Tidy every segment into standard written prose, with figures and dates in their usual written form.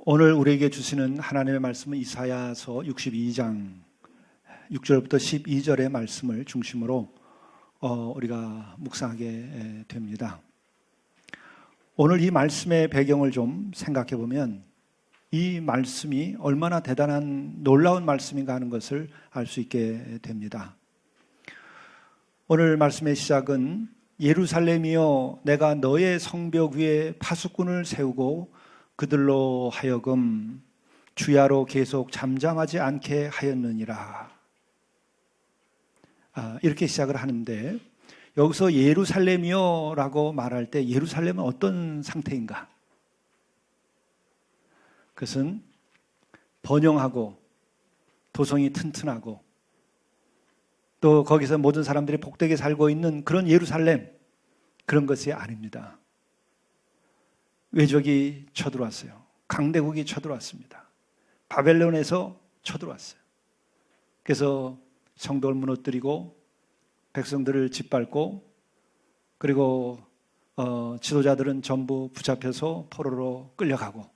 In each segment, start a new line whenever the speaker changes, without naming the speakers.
오늘 우리에게 주시는 하나님의 말씀은 이사야서 62장 6절부터 12절의 말씀을 중심으로 우리가 묵상하게 됩니다. 오늘 이 말씀의 배경을 좀 생각해 보면 이 말씀이 얼마나 대단한 놀라운 말씀인가 하는 것을 알 수 있게 됩니다. 오늘 말씀의 시작은 예루살렘이여 내가 너의 성벽 위에 파수꾼을 세우고 그들로 하여금 주야로 계속 잠잠하지 않게 하였느니라. 이렇게 시작을 하는데 여기서 예루살렘이여 라고 말할 때 예루살렘은 어떤 상태인가? 그것은 번영하고 도성이 튼튼하고 또 거기서 모든 사람들이 복되게 살고 있는 그런 예루살렘, 그런 것이 아닙니다. 외적이 쳐들어왔어요. 강대국이 쳐들어왔습니다. 바벨론에서 쳐들어왔어요. 그래서 성벽을 무너뜨리고 백성들을 짓밟고 그리고 지도자들은 전부 붙잡혀서 포로로 끌려가고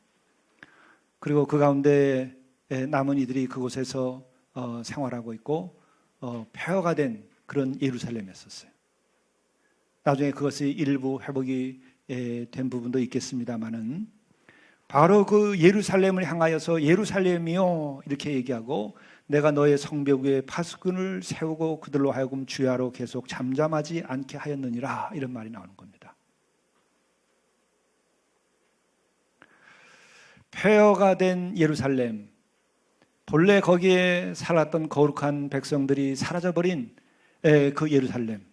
그리고 그 가운데 남은 이들이 그곳에서 생활하고 있고 폐허가 된 그런 예루살렘이었어요. 나중에 그것이 일부 회복이 된 부분도 있겠습니다만은 바로 그 예루살렘을 향하여서 예루살렘이요 이렇게 얘기하고 내가 너의 성벽 위에 파수꾼을 세우고 그들로 하여금 주야로 계속 잠잠하지 않게 하였느니라 이런 말이 나오는 겁니다. 폐허가 된 예루살렘, 본래 거기에 살았던 거룩한 백성들이 사라져버린 그 예루살렘,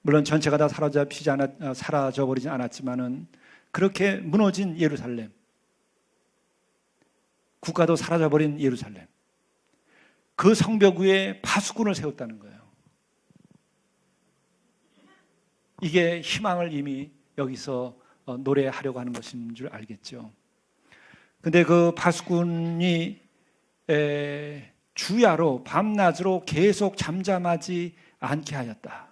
물론 전체가 다 사라져버리진 않았지만은 그렇게 무너진 예루살렘, 국가도 사라져버린 예루살렘, 그 성벽 위에 파수꾼을 세웠다는 거예요. 이게 희망을 이미 여기서 노래하려고 하는 것인 줄 알겠죠. 근데 그 파수꾼이 주야로 밤낮으로 계속 잠잠하지 않게 하였다.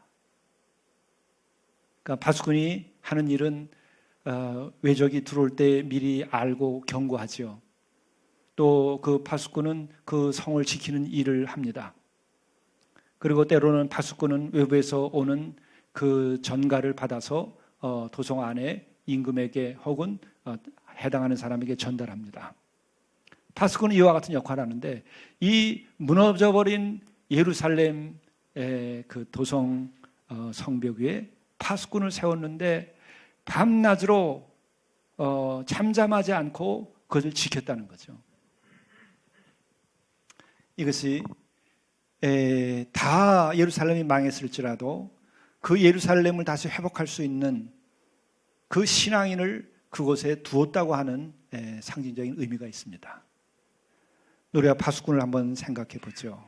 그러니까 파수꾼이 하는 일은 외적이 들어올 때 미리 알고 경고하죠. 또 그 파수꾼은 그 성을 지키는 일을 합니다. 그리고 때로는 파수꾼은 외부에서 오는 그 전가를 받아서 도성 안에 임금에게 혹은 해당하는 사람에게 전달합니다. 파수꾼은 이와 같은 역할을 하는데 이 무너져버린 예루살렘의 그 도성 성벽 위에 파수꾼을 세웠는데 밤낮으로 잠잠하지 않고 그것을 지켰다는 거죠. 이것이 다 예루살렘이 망했을지라도 그 예루살렘을 다시 회복할 수 있는 그 신앙인을 그곳에 두었다고 하는 상징적인 의미가 있습니다. 우리가 파수꾼을 한번 생각해 보죠.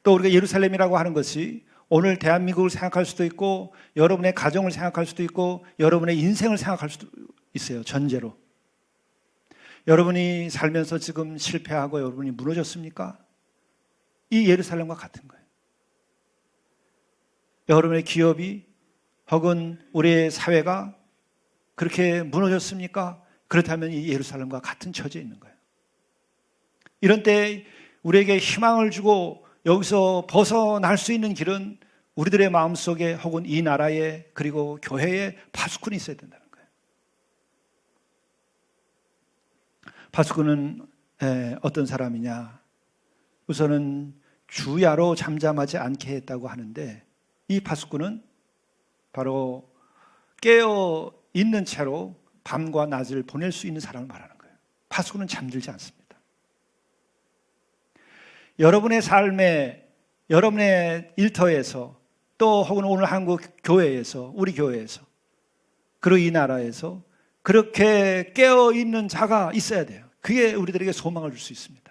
또 우리가 예루살렘이라고 하는 것이 오늘 대한민국을 생각할 수도 있고 여러분의 가정을 생각할 수도 있고 여러분의 인생을 생각할 수도 있어요. 전제로. 여러분이 살면서 지금 실패하고 여러분이 무너졌습니까? 이 예루살렘과 같은 거예요. 여러분의 기업이 혹은 우리의 사회가 그렇게 무너졌습니까? 그렇다면 이 예루살렘과 같은 처지에 있는 거예요. 이런 때 우리에게 희망을 주고 여기서 벗어날 수 있는 길은 우리들의 마음속에 혹은 이 나라에 그리고 교회에 파수꾼이 있어야 된다는 거예요. 파수꾼은 어떤 사람이냐? 우선은 주야로 잠잠하지 않게 했다고 하는데 이 파수꾼은 바로 깨어 있는 채로 밤과 낮을 보낼 수 있는 사람을 말하는 거예요. 파수꾼은 잠들지 않습니다. 여러분의 삶에, 여러분의 일터에서 또 혹은 오늘 한국 교회에서, 우리 교회에서 그리고 이 나라에서 그렇게 깨어있는 자가 있어야 돼요. 그게 우리들에게 소망을 줄 수 있습니다.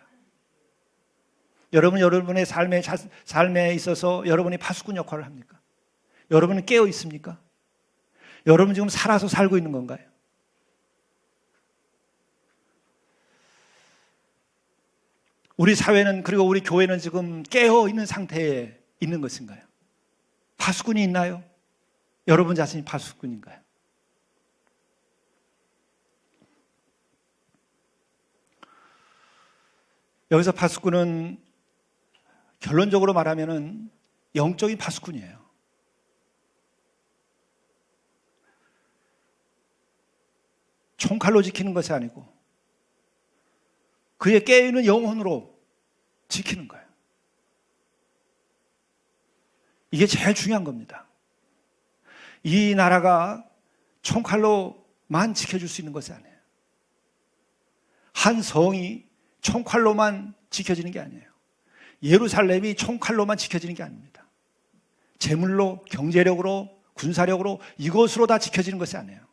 여러분의 삶에 있어서 여러분이 파수꾼 역할을 합니까? 여러분은 깨어 있습니까? 여러분 지금 살아서 살고 있는 건가요? 우리 사회는 그리고 우리 교회는 지금 깨어 있는 상태에 있는 것인가요? 파수꾼이 있나요? 여러분 자신이 파수꾼인가요? 여기서 파수꾼은 결론적으로 말하면은 영적인 파수꾼이에요. 총칼로 지키는 것이 아니고 그의 깨어있는 영혼으로 지키는 거예요. 이게 제일 중요한 겁니다. 이 나라가 총칼로만 지켜줄 수 있는 것이 아니에요. 한 성이 총칼로만 지켜지는 게 아니에요. 예루살렘이 총칼로만 지켜지는 게 아닙니다. 재물로, 경제력으로, 군사력으로 이것으로 다 지켜지는 것이 아니에요.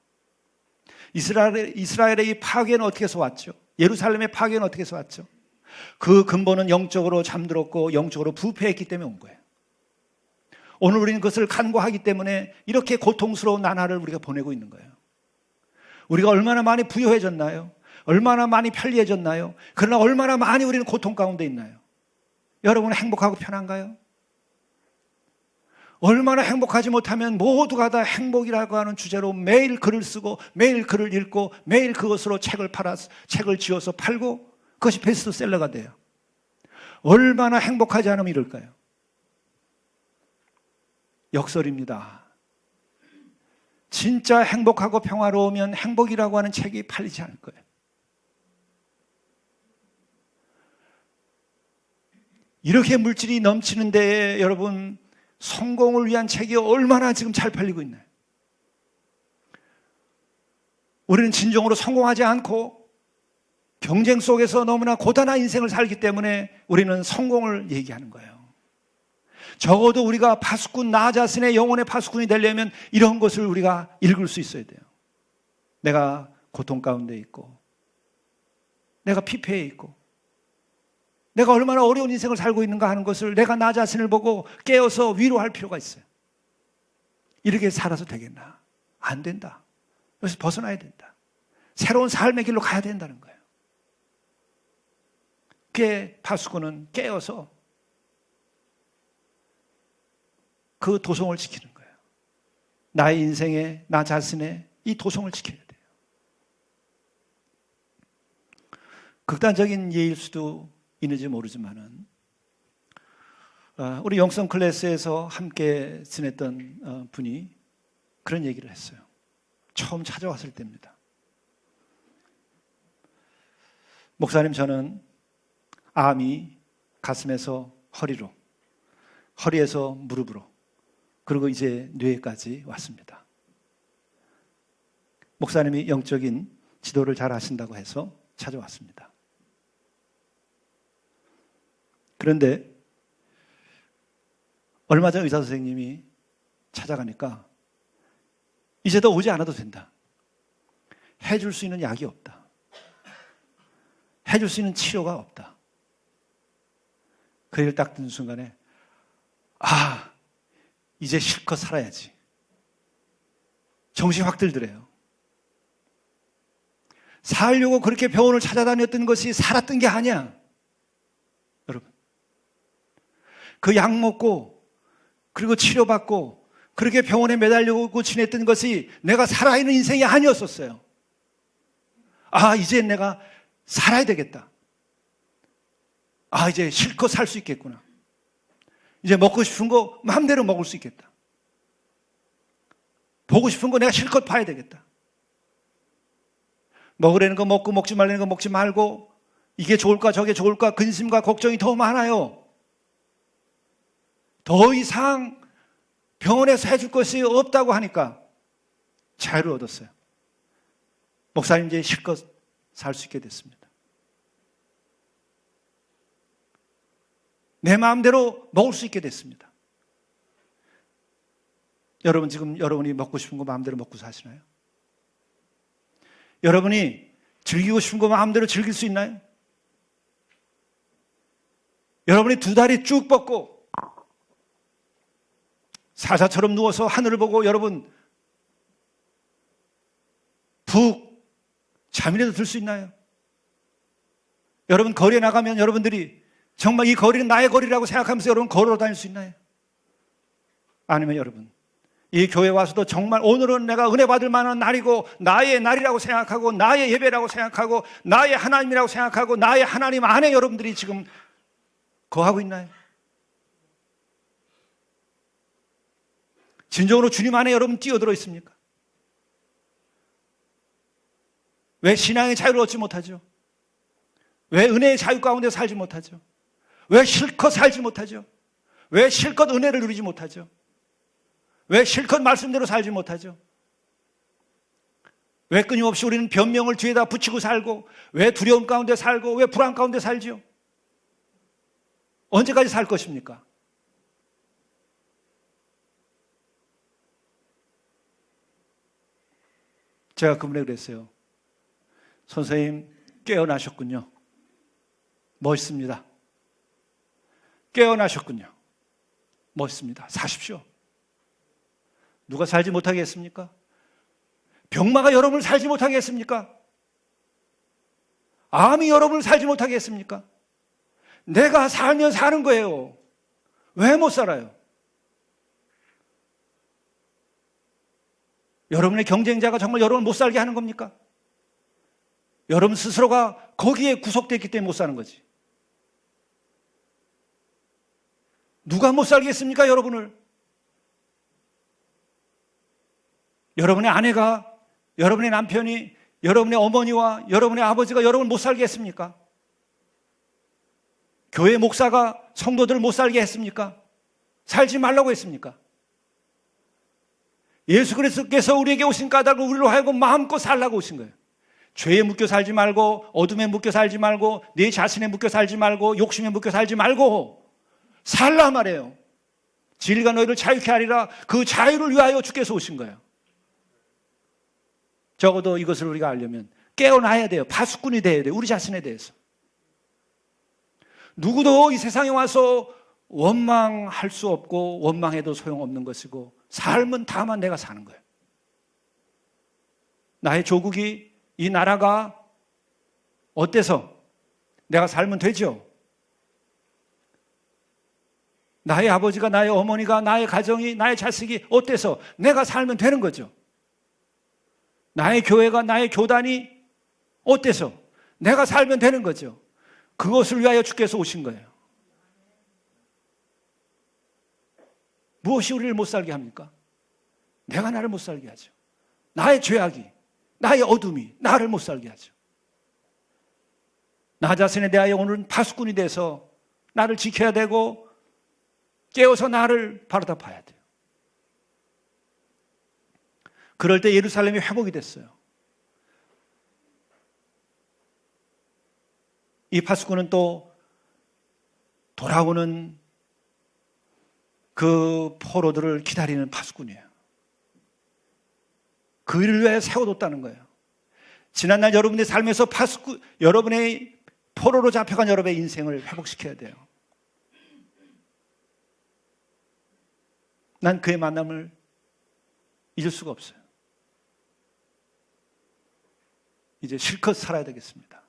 이스라엘의 이 파괴는 어떻게 해서 왔죠? 예루살렘의 파괴는 어떻게 해서 왔죠? 그 근본은 영적으로 잠들었고 영적으로 부패했기 때문에 온 거예요. 오늘 우리는 그것을 간과하기 때문에 이렇게 고통스러운 나날을 우리가 보내고 있는 거예요. 우리가 얼마나 많이 부유해졌나요? 얼마나 많이 편리해졌나요? 그러나 얼마나 많이 우리는 고통 가운데 있나요? 여러분은 행복하고 편한가요? 얼마나 행복하지 못하면 모두가 다 행복이라고 하는 주제로 매일 글을 쓰고 매일 글을 읽고 매일 그것으로 책을 지어서 팔고 그것이 베스트셀러가 돼요. 얼마나 행복하지 않으면 이럴까요? 역설입니다. 진짜 행복하고 평화로우면 행복이라고 하는 책이 팔리지 않을 거예요. 이렇게 물질이 넘치는 데에 여러분 성공을 위한 책이 얼마나 지금 잘 팔리고 있나요? 우리는 진정으로 성공하지 않고 경쟁 속에서 너무나 고단한 인생을 살기 때문에 우리는 성공을 얘기하는 거예요. 적어도 우리가 파수꾼, 나 자신의 영혼의 파수꾼이 되려면 이런 것을 우리가 읽을 수 있어야 돼요. 내가 고통 가운데 있고 내가 피폐해 있고 내가 얼마나 어려운 인생을 살고 있는가 하는 것을 내가 나 자신을 보고 깨어서 위로할 필요가 있어요. 이렇게 살아서 되겠나? 안 된다. 여기서 벗어나야 된다. 새로운 삶의 길로 가야 된다는 거예요. 그게 파수꾼은 깨어서 그 도성을 지키는 거예요. 나의 인생에 나 자신의 이 도성을 지켜야 돼요. 극단적인 예일 수도 있는지 모르지만은 우리 영성 클래스에서 함께 지냈던 분이 그런 얘기를 했어요. 처음 찾아왔을 때입니다. 목사님, 저는 암이 가슴에서 허리로, 허리에서 무릎으로, 그리고 이제 뇌까지 왔습니다. 목사님이 영적인 지도를 잘 하신다고 해서 찾아왔습니다. 그런데 얼마 전 의사 선생님이 찾아가니까 이제 더 오지 않아도 된다. 해줄 수 있는 약이 없다. 해줄 수 있는 치료가 없다. 그 얘기를 딱 듣는 순간에 이제 실컷 살아야지. 정신이 확 들더래요. 살려고 그렇게 병원을 찾아다녔던 것이 살았던 게 아니야. 여러분, 그 약 먹고 그리고 치료받고 그렇게 병원에 매달리고 지냈던 것이 내가 살아있는 인생이 아니었었어요. 이제 내가 살아야 되겠다. 이제 실컷 살 수 있겠구나. 이제 먹고 싶은 거 마음대로 먹을 수 있겠다. 보고 싶은 거 내가 실컷 봐야 되겠다. 먹으려는 거 먹고 먹지 말라는 거 먹지 말고 이게 좋을까 저게 좋을까 근심과 걱정이 더 많아요. 더 이상 병원에서 해줄 것이 없다고 하니까 자유를 얻었어요. 목사님, 이제 실컷 살 수 있게 됐습니다. 내 마음대로 먹을 수 있게 됐습니다. 여러분, 지금 여러분이 먹고 싶은 거 마음대로 먹고 사시나요? 여러분이 즐기고 싶은 거 마음대로 즐길 수 있나요? 여러분이 두 다리 쭉 뻗고 사자처럼 누워서 하늘을 보고 여러분 푹 잠이라도 들 수 있나요? 여러분 거리에 나가면 여러분들이 정말 이 거리는 나의 거리라고 생각하면서 여러분 걸어 다닐 수 있나요? 아니면 여러분 이 교회 와서도 정말 오늘은 내가 은혜 받을 만한 날이고 나의 날이라고 생각하고 나의 예배라고 생각하고 나의 하나님이라고 생각하고 나의 하나님 안에 여러분들이 지금 거하고 있나요? 진정으로 주님 안에 여러분 뛰어들어 있습니까? 왜 신앙의 자유를 얻지 못하죠? 왜 은혜의 자유 가운데 살지 못하죠? 왜 실컷 살지 못하죠? 왜 실컷 은혜를 누리지 못하죠? 왜 실컷 말씀대로 살지 못하죠? 왜 끊임없이 우리는 변명을 뒤에다 붙이고 살고, 왜 두려움 가운데 살고, 왜 불안 가운데 살지요? 언제까지 살 것입니까? 제가 그분에 그랬어요. 선생님, 깨어나셨군요. 멋있습니다. 깨어나셨군요. 멋있습니다. 사십시오. 누가 살지 못하게 했습니까? 병마가 여러분을 살지 못하게 했습니까? 암이 여러분을 살지 못하게 했습니까? 내가 살면 사는 거예요. 왜 못 살아요? 여러분의 경쟁자가 정말 여러분을 못 살게 하는 겁니까? 여러분 스스로가 거기에 구속됐기 때문에 못 사는 거지. 누가 못 살게 했습니까, 여러분을? 여러분의 아내가, 여러분의 남편이, 여러분의 어머니와 여러분의 아버지가 여러분을 못 살게 했습니까? 교회 목사가 성도들을 못 살게 했습니까? 살지 말라고 했습니까? 예수 그리스도께서 우리에게 오신 까닭을 우리로 하여금 마음껏 살라고 오신 거예요. 죄에 묶여 살지 말고, 어둠에 묶여 살지 말고, 내 자신에 묶여 살지 말고, 욕심에 묶여 살지 말고 살라 말이에요. 진리가 너희를 자유케 하리라. 그 자유를 위하여 주께서 오신 거예요. 적어도 이것을 우리가 알려면 깨어나야 돼요. 파수꾼이 돼야 돼요. 우리 자신에 대해서. 누구도 이 세상에 와서 원망할 수 없고 원망해도 소용없는 것이고, 삶은 다만 내가 사는 거예요. 나의 조국이, 이 나라가 어때서 내가 살면 되죠? 나의 아버지가, 나의 어머니가, 나의 가정이, 나의 자식이 어때서 내가 살면 되는 거죠. 나의 교회가, 나의 교단이 어때서 내가 살면 되는 거죠. 그것을 위하여 주께서 오신 거예요. 무엇이 우리를 못 살게 합니까? 내가 나를 못 살게 하죠. 나의 죄악이, 나의 어둠이 나를 못 살게 하죠. 나 자신에 대하여 오늘은 파수꾼이 돼서 나를 지켜야 되고, 깨워서 나를 바로다 봐야 돼요. 그럴 때 예루살렘이 회복이 됐어요. 이 파수꾼은 또 돌아오는 그 포로들을 기다리는 파수꾼이에요. 그 일을 위해 세워뒀다는 거예요. 지난날 여러분의 삶에서 파수꾼, 여러분의 포로로 잡혀간 여러분의 인생을 회복시켜야 돼요. 난 그의 만남을 잊을 수가 없어요. 이제 실컷 살아야 되겠습니다.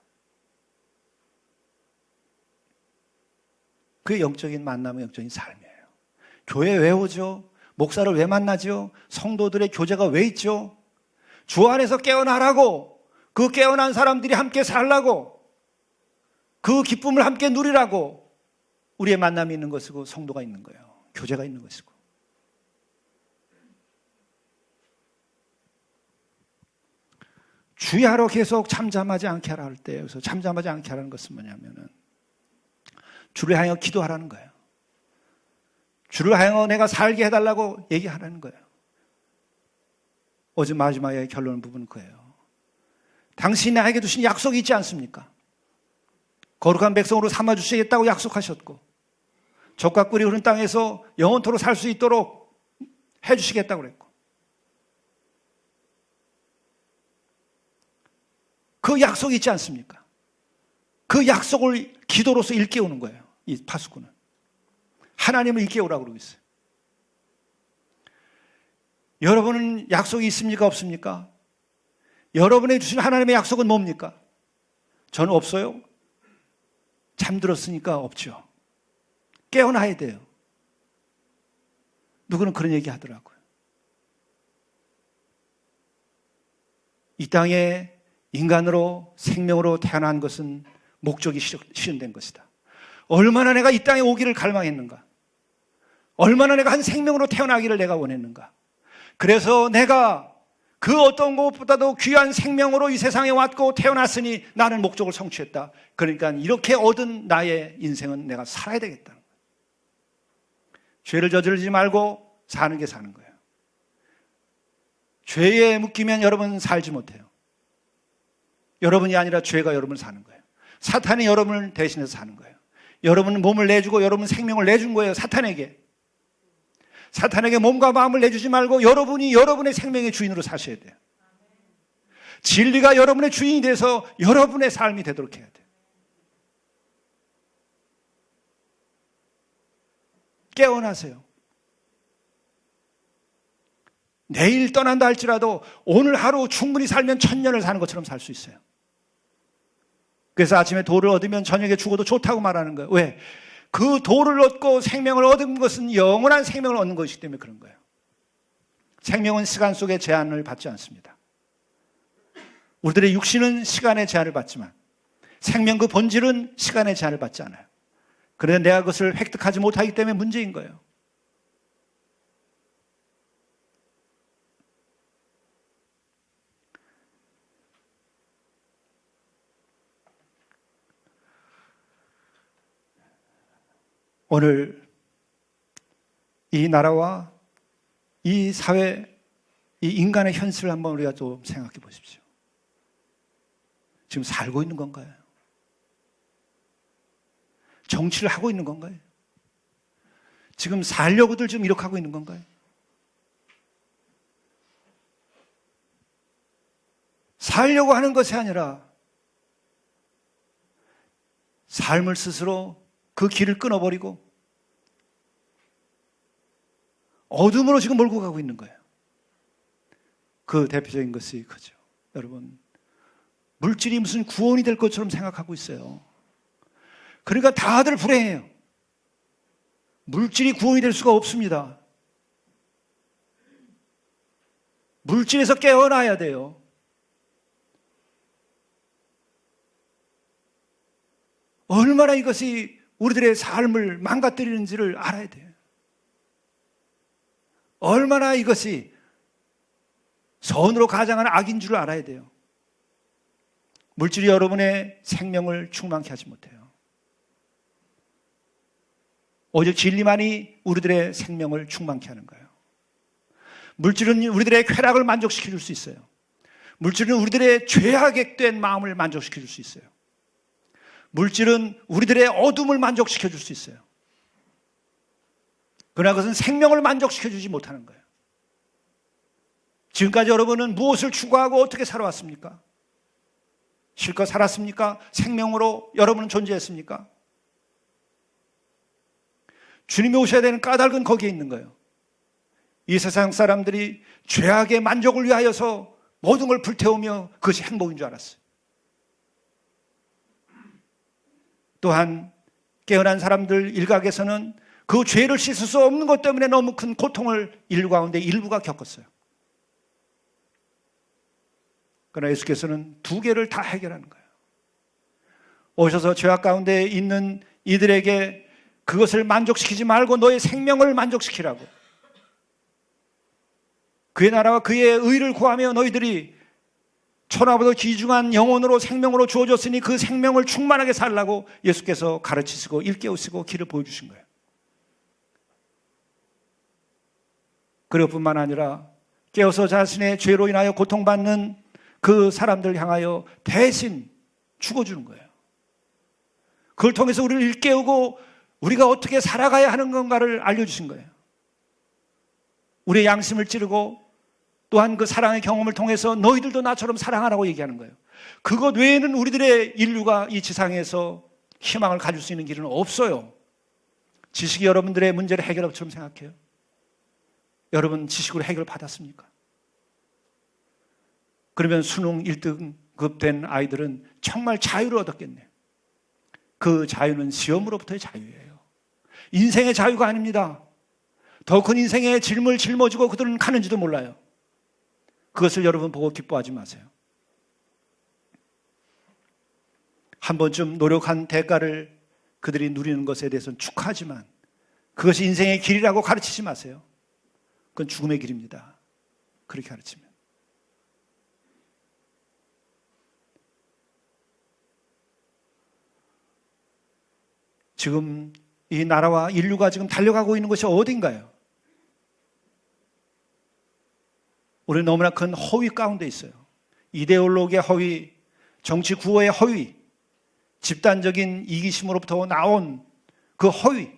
그의 영적인 만남은 영적인 삶이에요. 교회 왜 오죠? 목사를 왜 만나죠? 성도들의 교제가 왜 있죠? 주 안에서 깨어나라고, 그 깨어난 사람들이 함께 살라고, 그 기쁨을 함께 누리라고 우리의 만남이 있는 것이고, 성도가 있는 거예요. 교제가 있는 것이고. 주야로 계속 잠잠하지 않게 하라 할 때, 여기서 잠잠하지 않게 하라는 것은 뭐냐면은 주를 향해 기도하라는 거예요. 주를 향해 내가 살게 해달라고 얘기하라는 거예요. 어제 마지막에 결론 부분은 그예요. 당신이 나에게 주신 약속이 있지 않습니까? 거룩한 백성으로 삼아주시겠다고 약속하셨고, 젖과 꿀이 흐르는 땅에서 영원토록 살 수 있도록 해주시겠다고 그랬고, 그 약속이 있지 않습니까? 그 약속을 기도로서 일깨우는 거예요. 이 파수꾼은 하나님을 일깨우라고 그러고 있어요. 여러분은 약속이 있습니까, 없습니까? 여러분에게 주신 하나님의 약속은 뭡니까? 저는 없어요. 잠들었으니까 없죠. 깨어나야 돼요. 누구는 그런 얘기 하더라고요. 이 땅에 인간으로 생명으로 태어난 것은 목적이 실현된 것이다. 얼마나 내가 이 땅에 오기를 갈망했는가. 얼마나 내가 한 생명으로 태어나기를 내가 원했는가. 그래서 내가 그 어떤 것보다도 귀한 생명으로 이 세상에 왔고 태어났으니 나는 목적을 성취했다. 그러니까 이렇게 얻은 나의 인생은 내가 살아야 되겠다는 거예요. 죄를 저지르지 말고 사는 게 사는 거예요. 죄에 묶이면 여러분 살지 못해요. 여러분이 아니라 죄가 여러분을 사는 거예요. 사탄이 여러분을 대신해서 사는 거예요. 여러분은 몸을 내주고 여러분 생명을 내준 거예요. 사탄에게 몸과 마음을 내주지 말고 여러분이 여러분의 생명의 주인으로 사셔야 돼요. 진리가 여러분의 주인이 돼서 여러분의 삶이 되도록 해야 돼요. 깨어나세요. 내일 떠난다 할지라도 오늘 하루 충분히 살면 1000년을 사는 것처럼 살 수 있어요. 그래서 아침에 돌을 얻으면 저녁에 죽어도 좋다고 말하는 거예요. 왜? 그 돌을 얻고 생명을 얻은 것은 영원한 생명을 얻는 것이기 때문에 그런 거예요. 생명은 시간 속에 제한을 받지 않습니다. 우리들의 육신은 시간의 제한을 받지만 생명 그 본질은 시간의 제한을 받지 않아요. 그런데 내가 그것을 획득하지 못하기 때문에 문제인 거예요. 오늘 이 나라와 이 사회, 이 인간의 현실을 한번 우리가 좀 생각해 보십시오. 지금 살고 있는 건가요? 정치를 하고 있는 건가요? 지금 살려고들 지금 이렇게 하고 있는 건가요? 살려고 하는 것이 아니라 삶을 스스로 그 길을 끊어버리고 어둠으로 지금 몰고 가고 있는 거예요. 그 대표적인 것이 그죠. 여러분, 물질이 무슨 구원이 될 것처럼 생각하고 있어요. 그러니까 다들 불행해요. 물질이 구원이 될 수가 없습니다. 물질에서 깨어나야 돼요. 얼마나 이것이 우리들의 삶을 망가뜨리는지를 알아야 돼요. 얼마나 이것이 선으로 가장한 악인 줄 알아야 돼요. 물질이 여러분의 생명을 충만케 하지 못해요. 오직 진리만이 우리들의 생명을 충만케 하는 거예요. 물질은 우리들의 쾌락을 만족시켜 줄 수 있어요. 물질은 우리들의 죄악에 된 마음을 만족시켜 줄 수 있어요. 물질은 우리들의 어둠을 만족시켜 줄 수 있어요. 그러나 그것은 생명을 만족시켜 주지 못하는 거예요. 지금까지 여러분은 무엇을 추구하고 어떻게 살아왔습니까? 실컷 살았습니까? 생명으로 여러분은 존재했습니까? 주님이 오셔야 되는 까닭은 거기에 있는 거예요. 이 세상 사람들이 죄악의 만족을 위하여서 모든 걸 불태우며 그것이 행복인 줄 알았어요. 또한 깨어난 사람들 일각에서는 그 죄를 씻을 수 없는 것 때문에 너무 큰 고통을 인류 가운데 일부가 겪었어요. 그러나 예수께서는 두 개를 다 해결하는 거예요. 오셔서 죄악 가운데 있는 이들에게 그것을 만족시키지 말고 너의 생명을 만족시키라고. 그의 나라와 그의 의를 구하며 너희들이 천하보다 귀중한 영혼으로 생명으로 주어졌으니 그 생명을 충만하게 살라고 예수께서 가르치시고 일깨우시고 길을 보여주신 거예요. 그럴 뿐만 아니라 깨어서 자신의 죄로 인하여 고통받는 그 사람들 향하여 대신 죽어주는 거예요. 그걸 통해서 우리를 일깨우고 우리가 어떻게 살아가야 하는 건가를 알려주신 거예요. 우리의 양심을 찌르고 또한 그 사랑의 경험을 통해서 너희들도 나처럼 사랑하라고 얘기하는 거예요. 그것 외에는 우리들의 인류가 이 지상에서 희망을 가질 수 있는 길은 없어요. 지식이 여러분들의 문제를 해결할 것처럼 생각해요. 여러분 지식으로 해결 받았습니까? 그러면 수능 1등급 된 아이들은 정말 자유를 얻었겠네. 그 자유는 시험으로부터의 자유예요. 인생의 자유가 아닙니다. 더 큰 인생의 짐을 짊어지고 그들은 가는지도 몰라요. 그것을 여러분 보고 기뻐하지 마세요. 한 번쯤 노력한 대가를 그들이 누리는 것에 대해서는 축하하지만 그것이 인생의 길이라고 가르치지 마세요. 그건 죽음의 길입니다. 그렇게 가르치면. 지금 이 나라와 인류가 지금 달려가고 있는 것이 어딘가요? 우리는 너무나 큰 허위 가운데 있어요. 이데올로기의 허위, 정치 구호의 허위, 집단적인 이기심으로부터 나온 그 허위,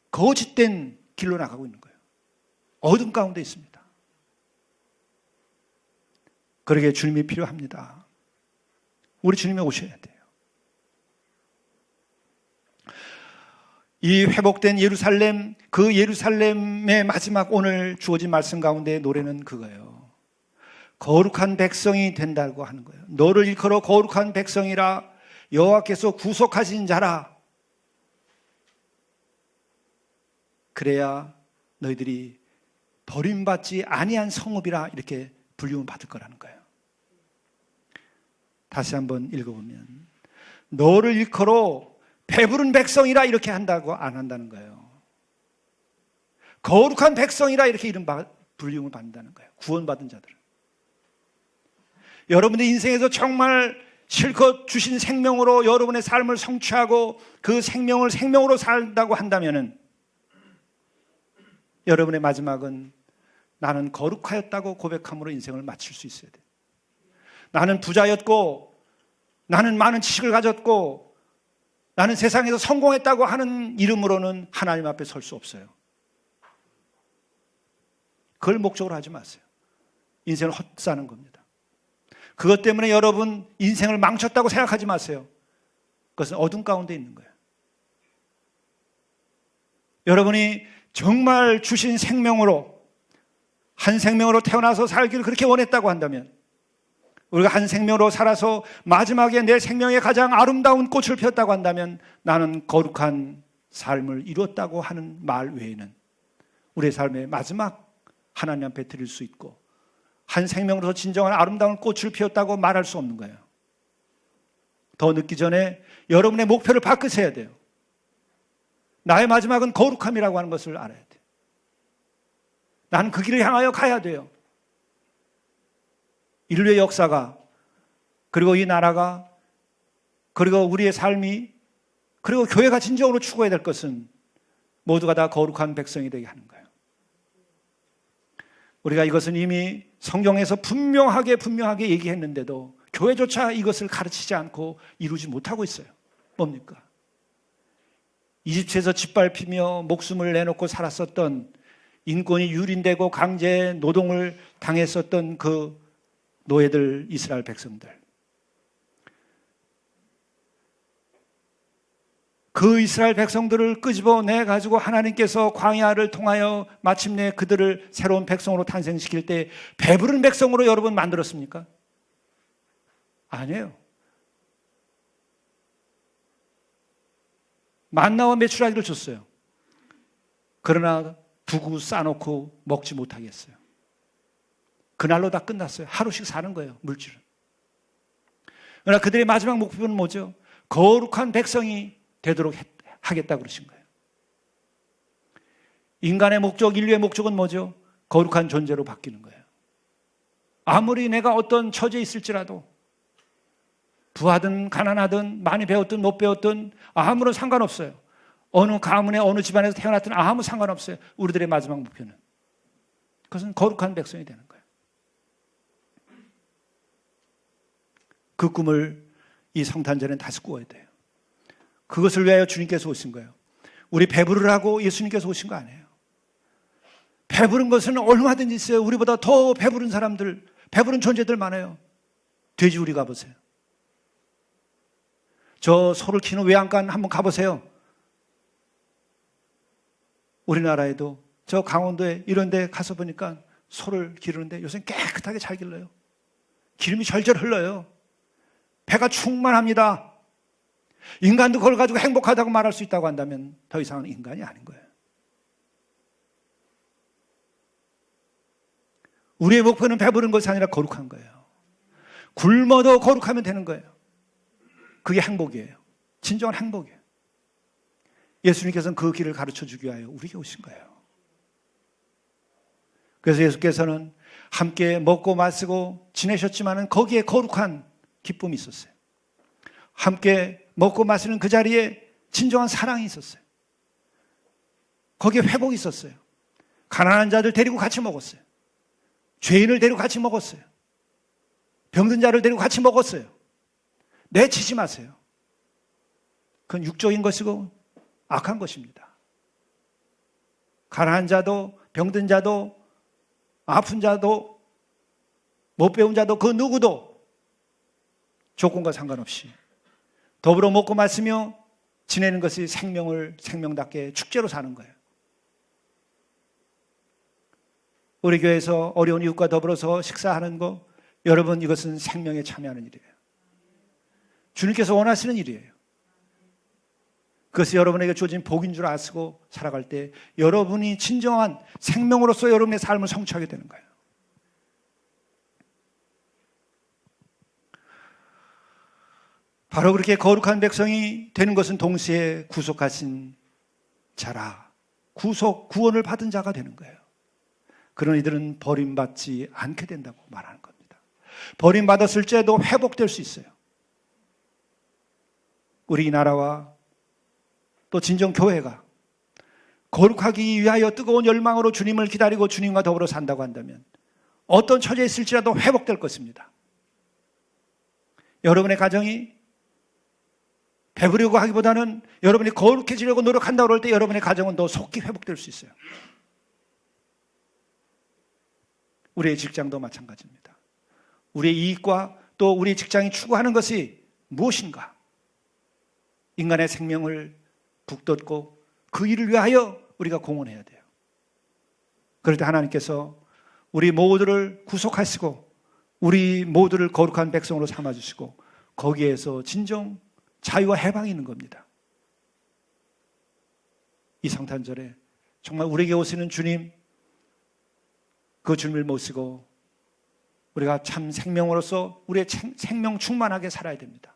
거짓된 길로 나가고 있는 거예요. 어둠 가운데 있습니다. 그러기에 주님이 필요합니다. 우리 주님이 오셔야 돼요. 이 회복된 예루살렘, 그 예루살렘의 마지막 오늘 주어진 말씀 가운데 노래는 그거예요. 거룩한 백성이 된다고 하는 거예요. 너를 일컬어 거룩한 백성이라, 여호와께서 구속하신 자라. 그래야 너희들이 버림받지 아니한 성읍이라 이렇게 불림을 받을 거라는 거예요. 다시 한번 읽어보면 너를 일컬어 배부른 백성이라 이렇게 한다고 안 한다는 거예요. 거룩한 백성이라 이렇게 불림을 받는다는 거예요. 구원받은 자들은. 여러분의 인생에서 정말 실컷 주신 생명으로 여러분의 삶을 성취하고 그 생명을 생명으로 살다고 한다면은 여러분의 마지막은 나는 거룩하였다고 고백함으로 인생을 마칠 수 있어야 돼요. 나는 부자였고 나는 많은 지식을 가졌고 나는 세상에서 성공했다고 하는 이름으로는 하나님 앞에 설 수 없어요. 그걸 목적으로 하지 마세요. 인생을 헛사는 겁니다. 그것 때문에 여러분 인생을 망쳤다고 생각하지 마세요. 그것은 어둠 가운데 있는 거예요. 여러분이 정말 주신 생명으로 한 생명으로 태어나서 살기를 그렇게 원했다고 한다면 우리가 한 생명으로 살아서 마지막에 내 생명의 가장 아름다운 꽃을 피웠다고 한다면 나는 거룩한 삶을 이루었다고 하는 말 외에는 우리의 삶의 마지막 하나님 앞에 드릴 수 있고 한 생명으로서 진정한 아름다운 꽃을 피웠다고 말할 수 없는 거예요. 더 늦기 전에 여러분의 목표를 바꾸셔야 돼요. 나의 마지막은 거룩함이라고 하는 것을 알아야 돼요. 나는 그 길을 향하여 가야 돼요. 인류의 역사가, 그리고 이 나라가, 그리고 우리의 삶이, 그리고 교회가 진정으로 추구해야 될 것은 모두가 다 거룩한 백성이 되게 하는 거예요. 우리가 이것은 이미 성경에서 분명하게 얘기했는데도 교회조차 이것을 가르치지 않고 이루지 못하고 있어요. 뭡니까? 이집트에서 짓밟히며 목숨을 내놓고 살았었던, 인권이 유린되고 강제 노동을 당했었던 그 노예들, 이스라엘 백성들, 그 이스라엘 백성들을 끄집어내 가지고 하나님께서 광야를 통하여 마침내 그들을 새로운 백성으로 탄생시킬 때 배부른 백성으로 여러분 만들었습니까? 아니에요. 만나와 메추라기를 줬어요. 그러나 두고 싸놓고 먹지 못하게 했어요. 그날로 다 끝났어요. 하루씩 사는 거예요, 물질은. 그러나 그들의 마지막 목표는 뭐죠? 거룩한 백성이 되도록 하겠다고 그러신 거예요. 인간의 목적, 인류의 목적은 뭐죠? 거룩한 존재로 바뀌는 거예요. 아무리 내가 어떤 처지에 있을지라도, 부하든 가난하든 많이 배웠든 못 배웠든 아무런 상관없어요. 어느 가문에 어느 집안에서 태어났든 아무 상관없어요. 우리들의 마지막 목표는 그것은 거룩한 백성이 되는 거예요. 그 꿈을 이 성탄절엔 다시 꾸어야 돼요. 그것을 위하여 주님께서 오신 거예요. 우리 배부르라고 예수님께서 오신 거 아니에요. 배부른 것은 얼마든지 있어요. 우리보다 더 배부른 사람들, 배부른 존재들 많아요. 돼지우리 가보세요. 저 소를 키우는 외양간 한번 가보세요. 우리나라에도 저 강원도에 이런 데 가서 보니까 소를 기르는데 요새 깨끗하게 잘 길러요. 기름이 절절 흘러요. 배가 충만합니다. 인간도 그걸 가지고 행복하다고 말할 수 있다고 한다면 더 이상은 인간이 아닌 거예요. 우리의 목표는 배부른 것이 아니라 거룩한 거예요. 굶어도 거룩하면 되는 거예요. 그게 행복이에요. 진정한 행복이에요. 예수님께서는 그 길을 가르쳐 주기 위하여 우리에게 오신 거예요. 그래서 예수께서는 함께 먹고 마시고 지내셨지만 거기에 거룩한 기쁨이 있었어요. 함께 먹고 마시는 그 자리에 진정한 사랑이 있었어요. 거기에 회복이 있었어요. 가난한 자들 데리고 같이 먹었어요. 죄인을 데리고 같이 먹었어요. 병든 자를 데리고 같이 먹었어요. 내치지 마세요. 그건 육적인 것이고 악한 것입니다. 가난한 자도 병든 자도 아픈 자도 못 배운 자도 그 누구도 조건과 상관없이 더불어 먹고 마시며 지내는 것이 생명을 생명답게 축제로 사는 거예요. 우리 교회에서 어려운 이웃과 더불어서 식사하는 거, 여러분 이것은 생명에 참여하는 일이에요. 주님께서 원하시는 일이에요. 그것이 여러분에게 주어진 복인 줄 아시고 살아갈 때 여러분이 진정한 생명으로서 여러분의 삶을 성취하게 되는 거예요. 바로 그렇게 거룩한 백성이 되는 것은 동시에 구속하신 자라, 구원을 받은 자가 되는 거예요. 그런 이들은 버림받지 않게 된다고 말하는 겁니다. 버림받았을 때도 회복될 수 있어요. 우리 나라와 또 진정 교회가 거룩하기 위하여 뜨거운 열망으로 주님을 기다리고 주님과 더불어 산다고 한다면 어떤 처지에 있을지라도 회복될 것입니다. 여러분의 가정이 배부르고 하기보다는 여러분이 거룩해지려고 노력한다고 그럴 때 여러분의 가정은 더 속히 회복될 수 있어요. 우리의 직장도 마찬가지입니다. 우리의 이익과 또 우리의 직장이 추구하는 것이 무엇인가? 인간의 생명을 북돋고 그 일을 위하여 우리가 공헌해야 돼요. 그럴 때 하나님께서 우리 모두를 구속하시고 우리 모두를 거룩한 백성으로 삼아주시고 거기에서 진정 자유와 해방이 있는 겁니다. 이 성탄절에 정말 우리에게 오시는 주님, 그 주님을 모시고 우리가 참 생명으로서 우리의 생명 충만하게 살아야 됩니다.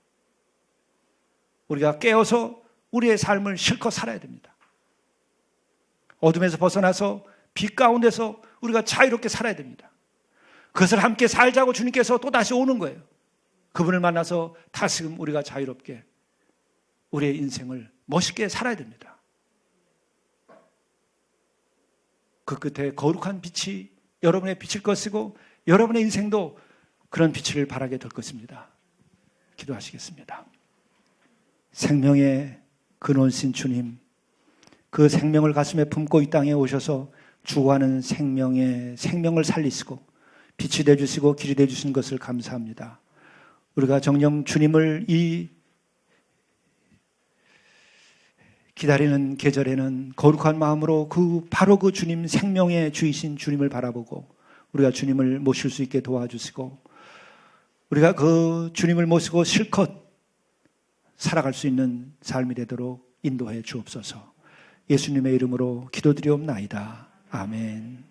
우리가 깨어서 우리의 삶을 실컷 살아야 됩니다. 어둠에서 벗어나서 빛 가운데서 우리가 자유롭게 살아야 됩니다. 그것을 함께 살자고 주님께서 또다시 오는 거예요. 그분을 만나서 다시금 우리가 자유롭게 우리의 인생을 멋있게 살아야 됩니다. 그 끝에 거룩한 빛이 여러분의 빛일 것이고 여러분의 인생도 그런 빛을 발하게 될 것입니다. 기도하시겠습니다. 생명의 근원신 주님, 그 생명을 가슴에 품고 이 땅에 오셔서 주고하는 생명을 살리시고 빛이 되어주시고 길이 되어주신 것을 감사합니다. 우리가 정녕 주님을 이 기다리는 계절에는 거룩한 마음으로 바로 그 주님, 생명의 주이신 주님을 바라보고 우리가 주님을 모실 수 있게 도와주시고 우리가 그 주님을 모시고 실컷 살아갈 수 있는 삶이 되도록 인도해 주옵소서. 예수님의 이름으로 기도드리옵나이다. 아멘.